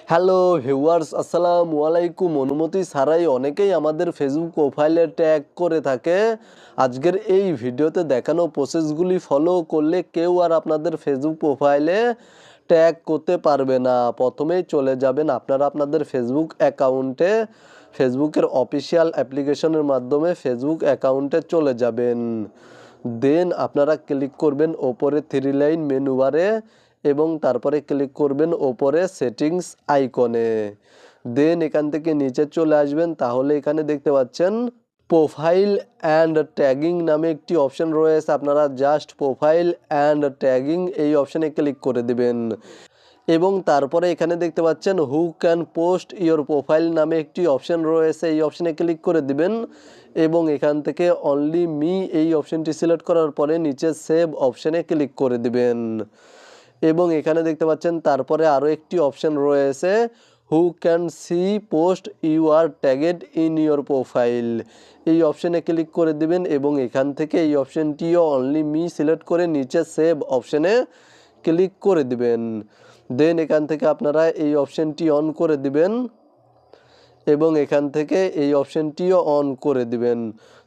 Hello viewers, আসসালামু আলাইকুম। অনুমতি ছাড়াই অনেকেই আমাদের ফেসবুক প্রোফাইলে ট্যাগ করে থাকে। আজকের এই ভিডিওতে দেখানো প্রসেসগুলি ফলো করলে কেউ আর আপনাদের ফেসবুক প্রোফাইলে ট্যাগ করতে পারবে না। প্রথমেই চলে যাবেন আপনারা আপনাদের ফেসবুক অ্যাকাউন্টে, ফেসবুকের অফিসিয়াল অ্যাপ্লিকেশনের মাধ্যমে ফেসবুক অ্যাকাউন্টে চলে যাবেন। দেন আপনারা ক্লিক করবেন ওপরে থ্রি লাইন মেনু বারে এবং তারপরে ক্লিক করবেন ওপরে সেটিংস আইকনে। দেন এখান থেকে নিচে চলে আসবেন, তাহলে এখানে দেখতে পাচ্ছেন প্রোফাইল অ্যান্ড ট্যাগিং নামে একটি অপশন রয়েছে। আপনারা জাস্ট প্রোফাইল অ্যান্ড ট্যাগিং এই অপশানে ক্লিক করে দেবেন এবং তারপরে এখানে দেখতে পাচ্ছেন who can post your profile নামে একটি অপশন রয়েছে, এই অপশানে ক্লিক করে দিবেন এবং এখান থেকে অনলি মি এই অপশানটি সিলেক্ট করার পরে নিচে সেভ অপশানে ক্লিক করে দিবেন এবং এখানে দেখতে পাচ্ছেন তারপরে আরও একটি অপশান রয়েছে who can see post you are tagged in your profile, এই অপশানে ক্লিক করে দিবেন এবং এখান থেকে এই অপশানটিও অনলি মি সিলেক্ট করে নিচে সেভ অপশানে ক্লিক করে দিবেন। দেন এখান থেকে আপনারা এই অপশানটি অন করে দিবেন এবং এখান থেকে এই অপশানটিও অন করে দিবেন।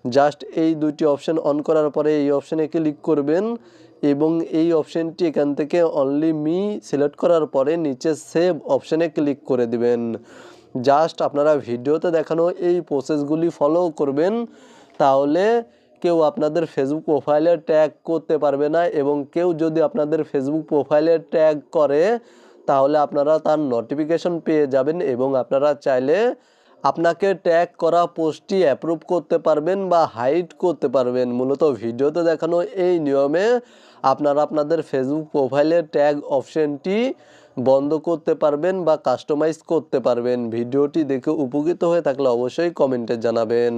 জাস্ট এই দুটি অপশান অন করার পরে এই অপশানে ক্লিক করবেন এবং এই অপশানটি এখান থেকে অনলি মি সিলেক্ট করার পরে নিচে সেভ অপশানে ক্লিক করে দিবেন। জাস্ট আপনারা ভিডিওতে দেখানো এই প্রসেসগুলি ফলো করবেন, তাহলে কেউ আপনাদের ফেসবুক প্রোফাইলে ট্যাগ করতে পারবে না এবং কেউ যদি আপনাদের ফেসবুক প্রোফাইলে ট্যাগ করে তাহলে আপনারা তার নোটিফিকেশন পেয়ে যাবেন এবং আপনারা চাইলে আপনাকে ট্যাগ করা পোস্টটি অ্যাপ্রুভ করতে পারবেন বা হাইড করতে পারবেন। মূলত ভিডিওতে দেখানো এই নিয়মে আপনারা আপনাদের ফেসবুক প্রোফাইলের ট্যাগ অপশনটি বন্ধ করতে পারবেন বা কাস্টমাইজ করতে পারবেন। ভিডিওটি দেখে উপকৃত হয়ে থাকলে অবশ্যই কমেন্টে জানাবেন।